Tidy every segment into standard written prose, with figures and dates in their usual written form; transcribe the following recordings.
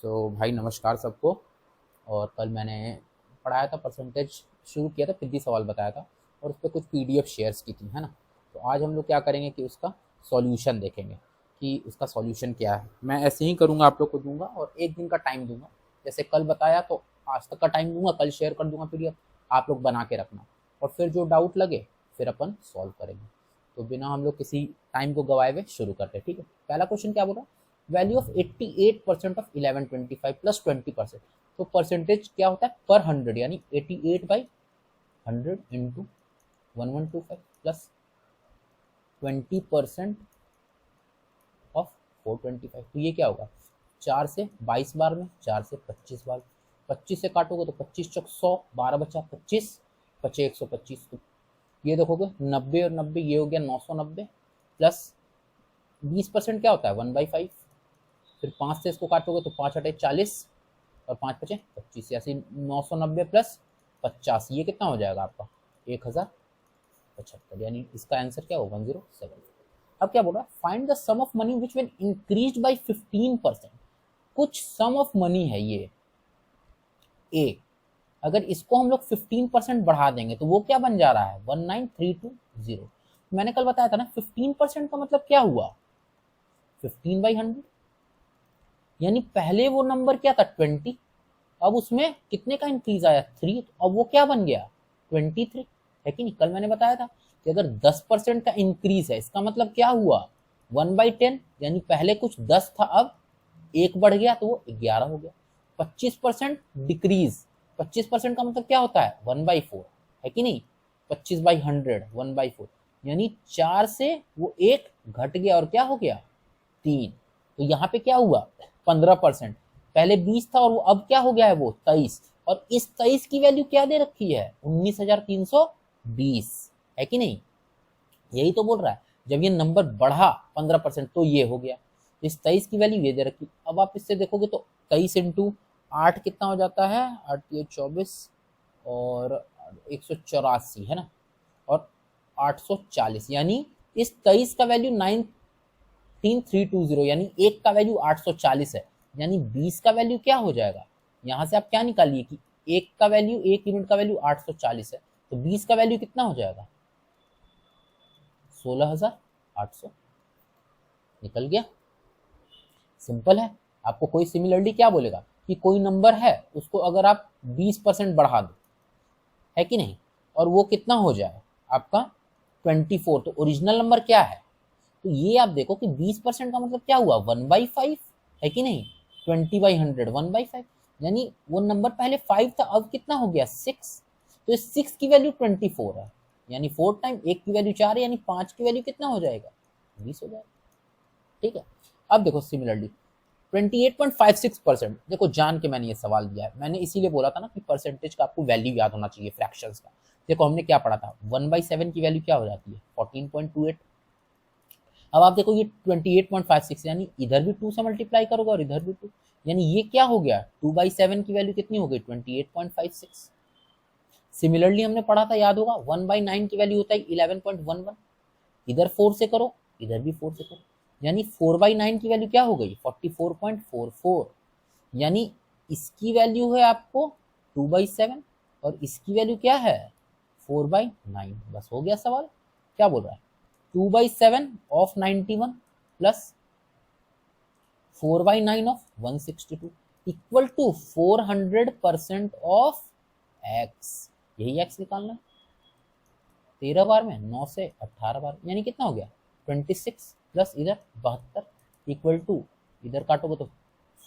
भाई नमस्कार सबको। और कल मैंने पढ़ाया था परसेंटेज, शुरू किया था, फिर सवाल बताया था और उस पर कुछ पीडीएफ शेयर्स की थी, है ना। तो आज हम लोग क्या करेंगे कि उसका सॉल्यूशन देखेंगे कि उसका सॉल्यूशन क्या है। मैं ऐसे ही करूँगा, आप लोग को दूंगा और एक दिन का टाइम दूंगा। जैसे कल बताया तो आज तक का टाइम दूंगा, कल शेयर कर दूंगा पीडीएफ, आप लोग बना के रखना और फिर जो डाउट लगे फिर अपन सॉल्व करेंगे। तो बिना हम लोग किसी टाइम को गवाए हुए शुरू करते हैं, ठीक है। पहला क्वेश्चन क्या बोला, वैल्यू ऑफ 88% ऑफ 1125 प्लस 20%। तो परसेंटेज क्या होता है पर 100, यानी 88/100 इंटू 1125 प्लस 20% ऑफ 425। तो ये क्या होगा, 4 से 22 बार में, 4 से 25 बार, 25 से काटोगे तो 25 चौक 100, 12 बचा 25, बचे 125। तो ये देखोगे 90 और 90 ये हो गया 990 प्लस 20% क्या होता है 1/5। फिर 5 से इसको काटोगे तो 5 अटे 40 और 5 बचे 25, ऐसे 990 प्लस 50, ये कितना हो जाएगा आपका 1075, यानी इसका आंसर क्या होगा 107। अब क्या बोल रहा है, find the sum of money which when increased by 15%। कुछ सम ऑफ मनी है ये ए, अगर इसको हम लोग 15% बढ़ा देंगे तो वो क्या बन जा रहा है 19320। मैंने कल बताया था ना 15% का मतलब क्या हुआ 15/100, यानी पहले वो नंबर क्या था 20, अब उसमें कितने का इंक्रीज आया 3, तो अब वो क्या बन गया 23, है कि नहीं। कल मैंने बताया था कि अगर 10% का इंक्रीज है इसका मतलब क्या हुआ 1/10, यानी पहले कुछ 10 था अब एक बढ़ गया तो वो 11 हो गया। 25% डिक्रीज, 25% का मतलब क्या होता है 1/4, है कि नहीं। 25/100 1/4, यानी 4 से वो एक घट गया और क्या हो गया 3। तो यहाँ पे क्या हुआ 15%, पहले 20 था और वो अब क्या हो गया है वो 23, और इस 23 की वैल्यू क्या दे रखी है 19,320, है कि नहीं। यही तो बोल रहा है, जब ये नंबर बढ़ा 15% तो ये हो गया, इस 23 की वैल्यू ये दे रखी। अब आप इससे देखोगे तो 23 इंटू 8 कितना हो जाता है 8 ये 24 और 184, है ना, और 840, यानी इस 23 का वैल्यू 99320, यानी एक का वैल्यू 840 है, यानी 20 का वैल्यू क्या हो जाएगा, यहां से आप क्या निकालिए कि एक का वैल्यू, एक यूनिट का वैल्यू 840 है, तो 20 का वैल्यू कितना हो जाएगा 16,800, निकल गया। सिंपल है। आपको कोई सिमिलरली क्या बोलेगा कि कोई नंबर है उसको अगर आप 20% बढ़ा दो, है कि नहीं, और वो कितना हो जाए आपका 24, तो ओरिजिनल नंबर क्या है। तो ये आप देखो कि 20% का मतलब क्या हुआ 1/5, है कि नहीं। 20/100 1/5, यानी वो नंबर पहले 5 था अब कितना हो गया 6, तो इस 6 की वैल्यू 24 है, यानी 4 टाइम, एक की वैल्यू 4 है, यानी 5 की वैल्यू कितना हो जाएगा 20 हो जाएगा, ठीक है। अब देखो सिमिलरली 28.56%, देखो जान के मैंने ये सवाल दिया है, मैंने इसीलिए बोला था ना कि परसेंटेज का आपको वैल्यू याद होना चाहिए फ्रैक्शंस का। देखो हमने क्या पढ़ा था 1/7 की वैल्यू क्या हो जाती है 14.28। अब आप देखो ये 28.56, यानी इधर भी 2 से मल्टीप्लाई करोगे और इधर भी 2, यानी ये क्या हो गया 2/7 की वैल्यू कितनी हो गई 28.56। सिमिलरली हमने पढ़ा था, याद होगा 1/9 की वैल्यू होता है 11.11, इधर 4 से करो इधर भी 4 से करो, यानी 4/9 की वैल्यू क्या हो गई 44.44, यानी इसकी वैल्यू है आपको 2/7 और इसकी वैल्यू क्या है 4/9। बस हो गया सवाल। क्या बोल रहा है 2/7 of 91 plus 4/9 of 162 equal to 400% of X. यही एक्स निकालना है 13 बार में 9 से 18 बार, यानी कितना हो गया 26 प्लस इधर 72 इक्वल टू, इधर काटोगे तो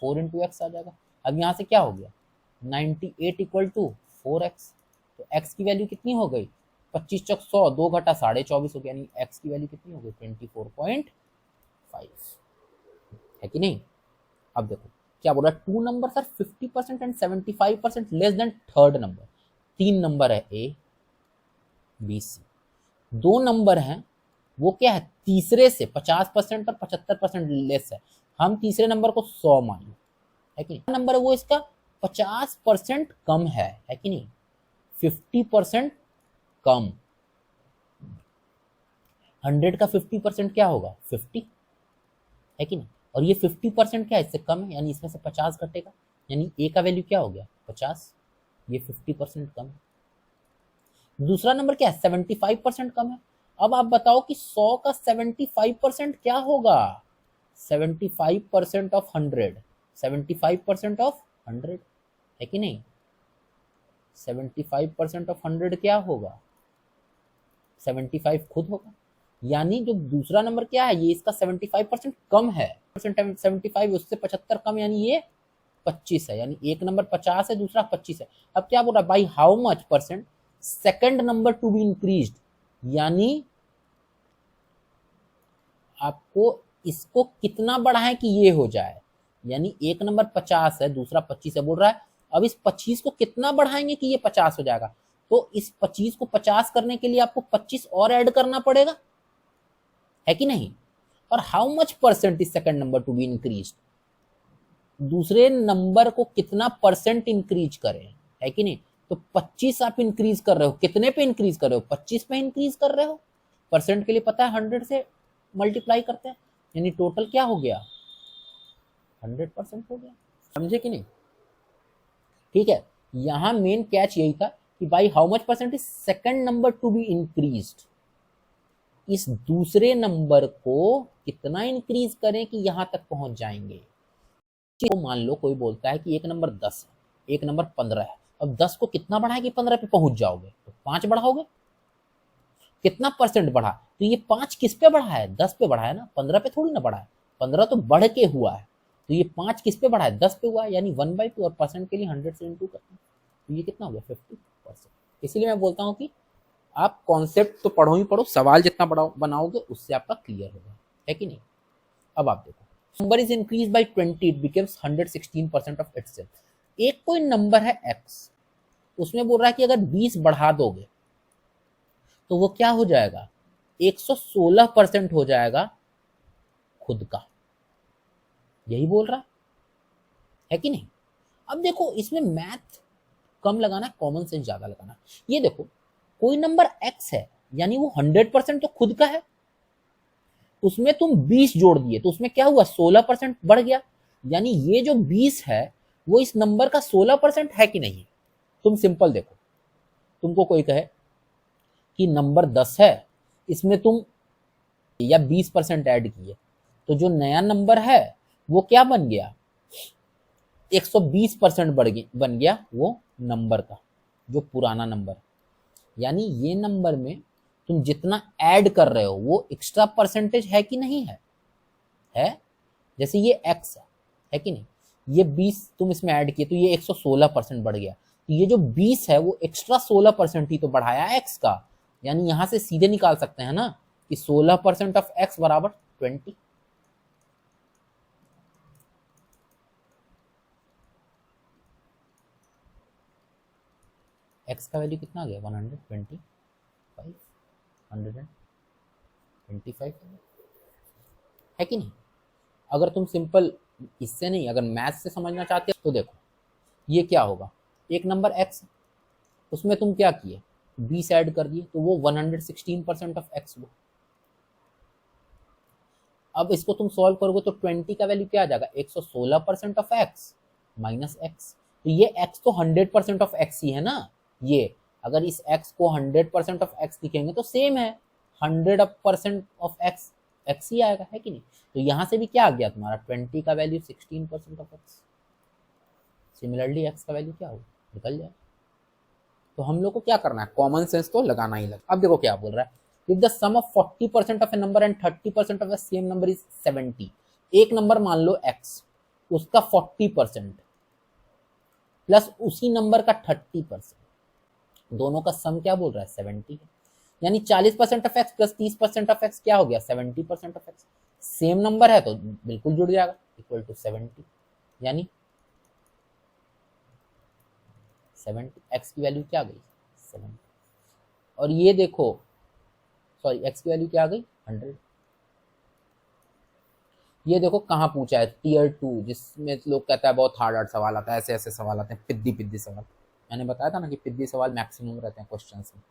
4 इंटू एक्स आ जाएगा। अब यहाँ से क्या हो गया 98 इक्वल टू 4x, तो x की वैल्यू कितनी हो गई 25 चौक 100, 2 घटा 24.5 हो गया, यानी x की वैल्यू कितनी हो गई 24.5, है कि नहीं। अब देखो क्या बोला, two number are 50% and 75% less than third number. तीन नंबर है ए बी सी, दो नंबर हैं वो क्या है तीसरे से 50% और 75% लेस है, हम तीसरे नंबर को 100 मान लो, है कि नहीं। नंबर है वो इसका 50% कम है कि नहीं, 50% कम। 100 का 50% क्या होगा 50, है कि नहीं, और ये 50% क्या है, इससे कम है, यानी इसमें से 50 घटेगा, यानी ए का वैल्यू क्या हो गया 50, ये 50% कम है। दूसरा नंबर क्या है 75% कम है। अब आप बताओ कि 100 का 75% क्या होगा, 75% ऑफ 100, 75% ऑफ 100 है कि नहीं, 75% ऑफ 100 क्या होगा 75 खुद होगा, यानी जो दूसरा नंबर क्या है ये इसका 75% कम है, 75 उससे 75 कम, यानी ये 25 है, यानी एक नंबर 50 है दूसरा 25 है। अब क्या बोल रहा है, by how much percent second number to be increased, यानी आपको इसको कितना बढ़ाएं कि ये हो जाए, यानी एक नंबर 50 है दूसरा 25 है, बोल रहा है अब इस 25 को कितना बढ़ाएंगे कि ये 50 हो जाएगा, तो इस 25 को 50 करने के लिए आपको 25 और ऐड करना पड़ेगा, है कि नहीं। और how much percent is second number to be increase, दूसरे नंबर को कितना परसेंट इंक्रीज करें, है कि नहीं। तो 25 आप इंक्रीज कर रहे हो, कितने पे इंक्रीज कर रहे हो 25 पे इंक्रीज कर रहे हो, परसेंट के लिए पता है 100 से मल्टीप्लाई करते हैं, यानी टोटल क्या हो गया 100% हो गया, समझे कि नहीं। ठीक है, यहां मेन कैच यही था कि भाई how much percent is second number to be increased, इस दूसरे नंबर को कितना इंक्रीज करें कि यहां तक पहुंच जाएंगे। तो मान लो कोई बोलता है कि एक नंबर 10 है एक नंबर 15 है, अब 10 को कितना बढ़ाए कि 15 पे पहुंच जाओगे, तो 5 बढ़ाओगे, कितना परसेंट बढ़ा, तो ये 5 किस पे बढ़ा है 10 पे बढ़ा है ना, 15 पे थोड़ी ना बढ़ा है, 15 तो बढ़ के हुआ है, तो ये 5 किस पे बढ़ा है 10 पे हुआ है, यानी 1/2, और परसेंट के लिए 100 से इंटू करते हैं, तो ये कितना हो गया 50%। इसीलिए मैं बोलता हूँ कि आप कॉन्सेप्ट तो पढ़ो ही पढ़ो, सवाल जितना बनाओगे उससे आपका क्लियर होगा, है कि नहीं। अब आप देखो number is increase by 20 it becomes 116% of itself. एक कोई नंबर है x, उसमें बोल रहा है कि अगर 20 बढ़ा दोगे तो वो क्या हो जाएगा 116% हो जाएगा खुद का, यही बोल रहा है कि नहीं। अब देखो इसमें मैथ कम लगाना है, कॉमन सेंस ज्यादा लगाना है। ये देखो कोई नंबर x है यानी वो 100% तो खुद का है, उसमें तुम 20 जोड़ दिए तो उसमें क्या हुआ 16% बढ़ गया, यानी ये जो 20 है वो इस नंबर का 16% है कि नहीं। तुम सिंपल देखो, तुमको कोई कहे कि नंबर 10 है, इसमें तुम या 20% ऐड किए, तो जो नया नंबर है वो क्या बन गया 120% बन गया वो नंबर का, जो पुराना नंबर, यानी ये नंबर में तुम जितना ऐड कर रहे हो वो एक्स्ट्रा परसेंटेज है कि नहीं है जैसे ये x है कि नहीं, ये 20 तुम इसमें ऐड किए तो ये 116% बढ़ गया, तो ये जो 20 है वो एक्स्ट्रा 16% ही तो बढ़ाया x का, यानी यहां से सीधे निकाल सकते हैं ना कि 16% ऑफ x बराबर 20। x का वैल्यू कितना आ गया 125 125 है कि नहीं। अगर तुम सिंपल इससे नहीं अगर मैथ से समझना चाहते हो तो देखो ये क्या होगा, एक नंबर x उसमें तुम क्या किए 20 ऐड कर दिए तो वो 116% ऑफ x हुआ। अब इसको तुम सॉल्व करोगे तो 20 का वैल्यू क्या आ जाएगा 116% ऑफ x माइनस x, तो ये x तो 100% ऑफ x ही है ना, ये अगर इस x को 100% ऑफ x लिखेंगे तो सेम है 100% ऑफ x ही आएगा, है कि नहीं। तो यहां से भी क्या आ गया तुम्हारा 20 का value 16% of x, similarly x का वैल्यू क्या हो निकल जाए। तो हम लोग को क्या करना है कॉमन सेंस तो लगाना ही लगा। अब देखो क्या बोल रहा है, if the sum of 40% of a number and 30% of the same number is 70, एक नंबर मान लो x उसका 40% प्लस उसी नंबर का 30%, दोनों का सम क्या बोल रहा है 70 है, यानी 40% of x plus 30% of x क्या हो गया 70% ऑफ x, सेम नंबर है तो बिल्कुल जुड़ जाएगा इक्वल टू 70, यानी 70 x की वैल्यू क्या आ गई 70, और ये देखो सॉरी x की वैल्यू क्या आ गई 100। ये देखो कहाँ पूछा है टीयर 2 जिसमें लोग कहता है बहुत हार्ड सवाल आता है, ऐसे ऐसे सवाल आते हैं पिद्दी सवाल, मैंने बताया था ना कि पिद्दी सवाल मैक्सिमम रहते हैं क्वेश्चन में।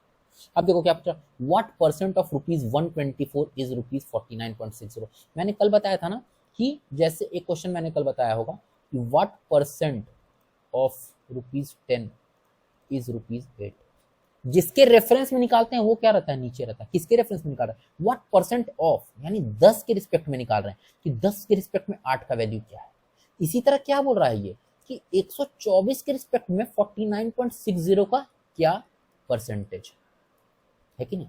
अब देखो क्या पूछा, what percent of rupees 124 is rupees 49.60, मैंने कल बताया था ना कि जैसे एक क्वेश्चन मैंने कल बताया होगा कि व्हाट परसेंट ऑफ ₹10 इज ₹8, जिसके रेफरेंस में निकालते हैं वो क्या रहता है, नीचे रहता है। किसके रेफरेंस में निकाल रहे हैं, व्हाट परसेंट ऑफ, यानी 10 के रिस्पेक्ट में निकाल रहे हैं कि 10 के रिस्पेक्ट में 8 का वैल्यू क्या है। इसी तरह क्या बोल रहा है ये कि 124 के रिस्पेक्ट में 49.60 का क्या परसेंटेज है कि नहीं।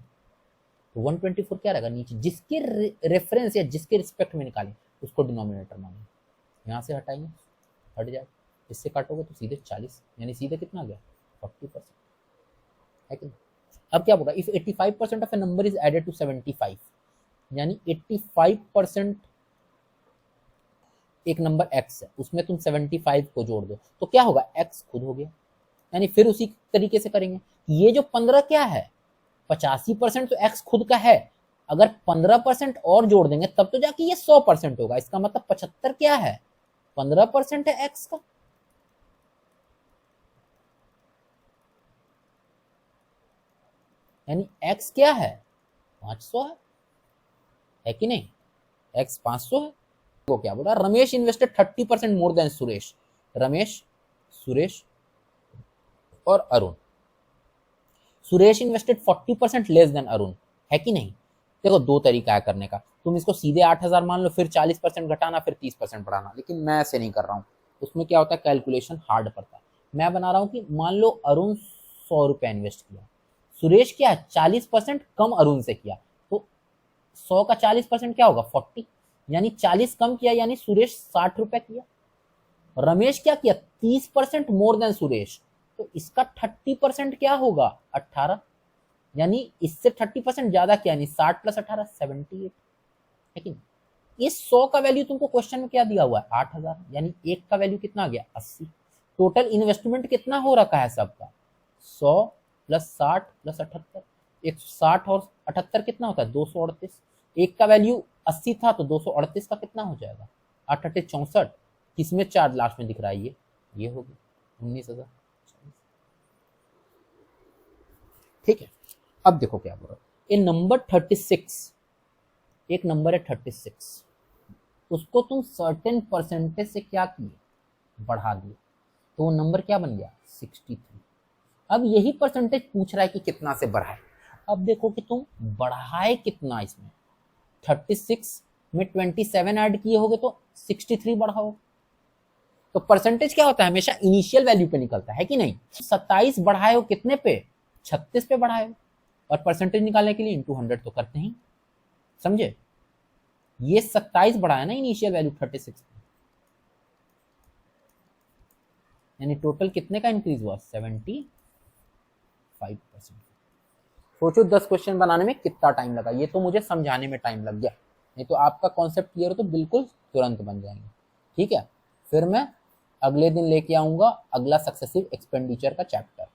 तो 124 क्या रहेगा नीचे, जिसके रेफरेंस या जिसके रिस्पेक्ट में निकालें उसको डिनोमिनेटर मानें। यहाँ से हटाएंगे, हट जाए, इससे काटोगे तो सीधे 40, यानी सीधे कितना आ गया 40% है कि नहीं। अब क्या बोला, if 85% of a number is added to 75, यानी 85% एक नंबर x है, उसमें तुम 75 को जोड़ दो तो क्या होगा, x खुद हो गया। यानी फिर उसी तरीके से करेंगे, ये जो 15 क्या है, 85% तो x खुद का है, अगर 15% और जोड़ देंगे तब तो जाके ये 100% होगा। इसका मतलब 75 क्या है, 15% है x का। यानी x क्या है, 500 है कि नहीं, x 500 है। वो क्या बोला, Ramesh invested 30% more than Suresh. Ramesh, Suresh और Arun. Suresh invested 40% less than Arun, है कि नहीं। देखो दो तरीका है करने का, तुम इसको सीधे 8000 मान लो, फिर 40% घटाना, फिर 30% बढ़ाना, लेकिन मैं ऐसे नहीं कर रहा हूँ। उसमें क्या होता है, कैलकुलेशन हार्ड पड़ता है। मैं बना रहा हूँ कि मान लो अरुण 100 रुपया इन्वेस्ट किया, सुरेश क्या है 40% कम अरुण से किया, तो 100 का 40% क्या होगा 40, यानी 40 कम किया, यानी सुरेश 60 रुपया किया। रमेश क्या किया 30% मोर देन सुरेश, तो इसका 30% क्या होगा 18, यानी इससे 30% ज्यादा किया, यानी 60 + 18 78, है कि नहीं। इस 100 का वैल्यू तुमको क्वेश्चन में क्या दिया हुआ है 8000, यानी एक का वैल्यू कितना आ गया 80। टोटल इन्वेस्टमेंट कितना हो रखा है सबका, 100 + 60 + 78, 160 और 78 कितना होता है 238। एक का वैल्यू 80 था तो 238 का कितना हो जाएगा 8 8 64, किसमें 4 लास्ट में दिख रहा है, ये होगी 19,000। ठीक है, अब देखो क्या बोल रहा है, ए नंबर 36, एक नंबर है 36, उसको तुम सर्टेन परसेंटेज से क्या किए, बढ़ा दिए, तो वो नंबर क्या बन गया 63। अब यही परसेंटेज पूछ रहा है कि कितना से बढ़ाए। अब देखो कि तुम बढ़ाए कितना, इसमें 36 में 27 ऐड किए होगे तो 63 बढ़ाओ। तो परसेंटेज क्या होता है, हमेशा इनिशियल वैल्यू पे निकलता है कि नहीं। 27 बढ़ाए हो कितने पे, 36 पे बढ़ाए हो, और परसेंटेज निकालने के लिए इंटू 100 तो करते हैं, समझे। ये 27 बढ़ाया ना इनिशियल वैल्यू 36, यानी टोटल कितने का इंक्रीज हुआ 75%। सोचो 10 क्वेश्चन बनाने में कितना टाइम लगा, ये तो मुझे समझाने में टाइम लग गया, नहीं तो आपका कॉन्सेप्ट क्लियर हो तो बिल्कुल तुरंत बन जाएंगे। ठीक है, फिर मैं अगले दिन लेके आऊंगा अगला सक्सेसिव एक्सपेंडिचर का chapter.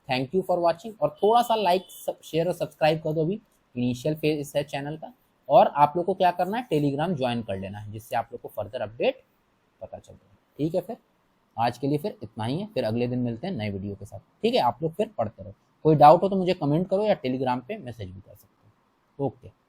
Thank you for watching, और थोड़ा सा लाइक शेयर और सब्सक्राइब कर दो, अभी इनिशियल फेज है चैनल का। और आप लोग को क्या करना है, टेलीग्राम ज्वाइन कर लेना है, जिससे आप लोग को फर्दर अपडेट पता चलता है। ठीक है, फिर आज के लिए फिर इतना ही है, फिर अगले दिन मिलते हैं नए वीडियो के साथ। ठीक है, आप लोग फिर पढ़ते रहो, कोई डाउट हो तो मुझे कमेंट करो या टेलीग्राम पे मैसेज भी कर सकते हो। ओके।